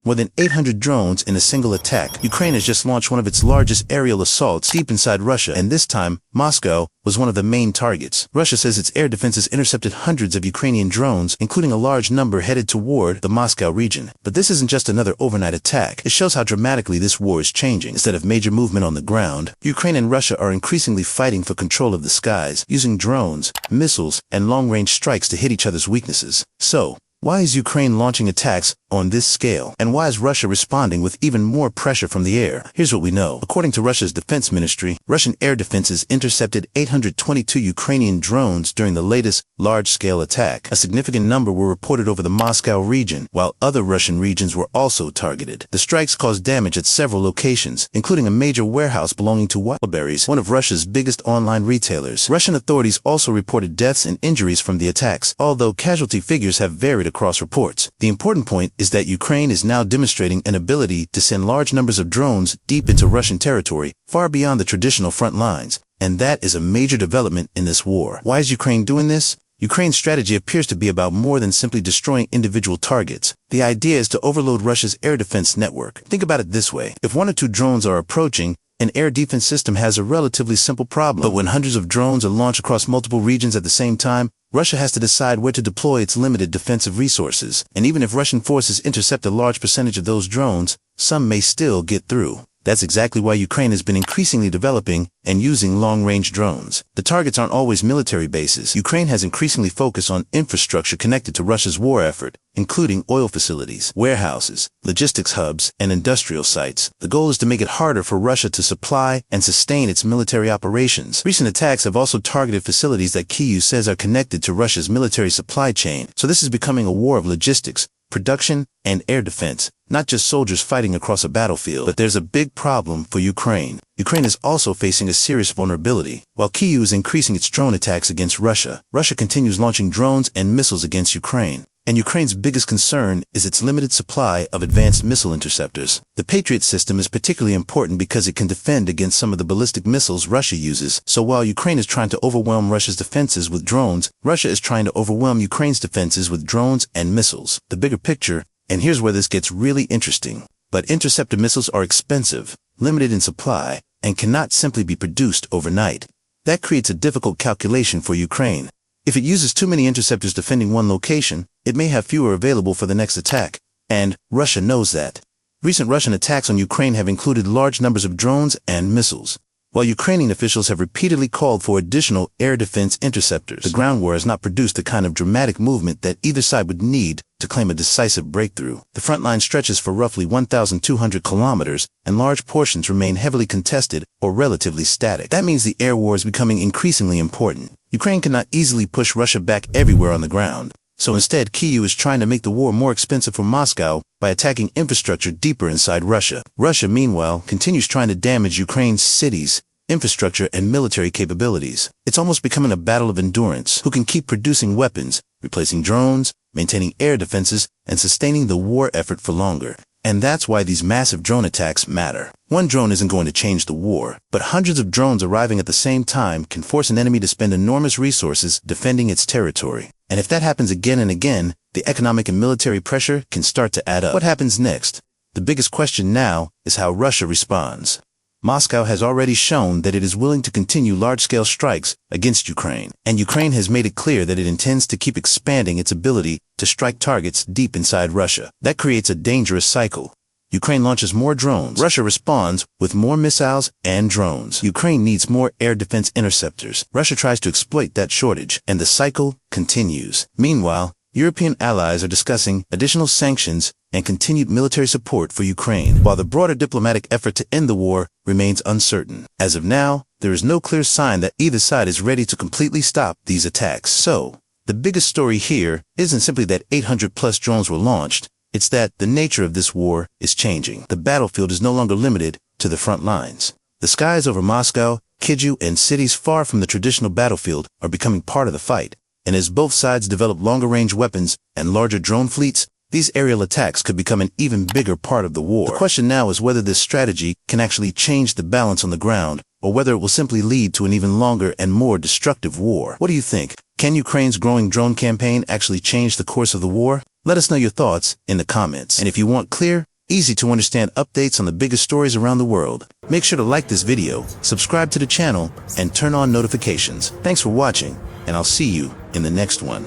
More than 800 drones in a single attack. Ukraine has just launched one of its largest aerial assaults deep inside Russia, and this time, Moscow was one of the main targets. Russia says its air defenses intercepted hundreds of Ukrainian drones, including a large number headed toward the Moscow region. But this isn't just another overnight attack. It shows how dramatically this war is changing. Instead of major movement on the ground, Ukraine and Russia are increasingly fighting for control of the skies, using drones, missiles, and long-range strikes to hit each other's weaknesses. So, why is Ukraine launching attacks on this scale? And why is Russia responding with even more pressure from the air? Here's what we know. According to Russia's defense ministry, Russian air defenses intercepted 822 Ukrainian drones during the latest large-scale attack. A significant number were reported over the Moscow region, while other Russian regions were also targeted. The strikes caused damage at several locations, including a major warehouse belonging to Wildberries, one of Russia's biggest online retailers. Russian authorities also reported deaths and injuries from the attacks, although casualty figures have varied across reports. The important point is that Ukraine is now demonstrating an ability to send large numbers of drones deep into Russian territory, far beyond the traditional front lines, and that is a major development in this war. Why is Ukraine doing this? Ukraine's strategy appears to be about more than simply destroying individual targets. The idea is to overload Russia's air defense network. Think about it this way. If one or two drones are approaching, an air defense system has a relatively simple problem. But when hundreds of drones are launched across multiple regions at the same time, Russia has to decide where to deploy its limited defensive resources. And even if Russian forces intercept a large percentage of those drones, some may still get through. That's exactly why Ukraine has been increasingly developing and using long-range drones. The targets aren't always military bases. Ukraine has increasingly focused on infrastructure connected to Russia's war effort, including oil facilities, warehouses, logistics hubs, and industrial sites. The goal is to make it harder for Russia to supply and sustain its military operations. Recent attacks have also targeted facilities that Kyiv says are connected to Russia's military supply chain. So this is becoming a war of logistics, production, and air defense, not just soldiers fighting across a battlefield. But there's a big problem for Ukraine. Ukraine is also facing a serious vulnerability. While Kyiv is increasing its drone attacks against Russia, Russia continues launching drones and missiles against Ukraine. And Ukraine's biggest concern is its limited supply of advanced missile interceptors. The Patriot system is particularly important because it can defend against some of the ballistic missiles Russia uses. So while Ukraine is trying to overwhelm Russia's defenses with drones, Russia is trying to overwhelm Ukraine's defenses with drones and missiles. The bigger picture, and here's where this gets really interesting. But interceptor missiles are expensive, limited in supply, and cannot simply be produced overnight. That creates a difficult calculation for Ukraine. If it uses too many interceptors defending one location, it may have fewer available for the next attack, and Russia knows that. Recent Russian attacks on Ukraine have included large numbers of drones and missiles. While Ukrainian officials have repeatedly called for additional air defense interceptors, the ground war has not produced the kind of dramatic movement that either side would need to claim a decisive breakthrough. The front line stretches for roughly 1,200 kilometers, and large portions remain heavily contested or relatively static. That means the air war is becoming increasingly important. Ukraine cannot easily push Russia back everywhere on the ground. So instead, Kyiv is trying to make the war more expensive for Moscow by attacking infrastructure deeper inside Russia. Russia, meanwhile, continues trying to damage Ukraine's cities, infrastructure, and military capabilities. It's almost becoming a battle of endurance. Who can keep producing weapons, replacing drones, maintaining air defenses, and sustaining the war effort for longer? And that's why these massive drone attacks matter. One drone isn't going to change the war, but hundreds of drones arriving at the same time can force an enemy to spend enormous resources defending its territory. And if that happens again and again, the economic and military pressure can start to add up. What happens next? The biggest question now is how Russia responds. Moscow has already shown that it is willing to continue large-scale strikes against Ukraine, and Ukraine has made it clear that it intends to keep expanding its ability to strike targets deep inside Russia. That creates a dangerous cycle. Ukraine launches more drones. Russia responds with more missiles and drones. Ukraine needs more air defense interceptors. Russia tries to exploit that shortage, and the cycle continues. Meanwhile, European allies are discussing additional sanctions and continued military support for Ukraine, while the broader diplomatic effort to end the war remains uncertain. As of now, there is no clear sign that either side is ready to completely stop these attacks. So, the biggest story here isn't simply that 800+ drones were launched, it's that the nature of this war is changing. The battlefield is no longer limited to the front lines. The skies over Moscow, Kyiv, and cities far from the traditional battlefield are becoming part of the fight. And as both sides develop longer-range weapons and larger drone fleets, these aerial attacks could become an even bigger part of the war. The question now is whether this strategy can actually change the balance on the ground, or whether it will simply lead to an even longer and more destructive war. What do you think? Can Ukraine's growing drone campaign actually change the course of the war? Let us know your thoughts in the comments. And if you want clear, easy to understand updates on the biggest stories around the world. Make sure to like this video, subscribe to the channel, and turn on notifications. Thanks for watching, and I'll see you in the next one.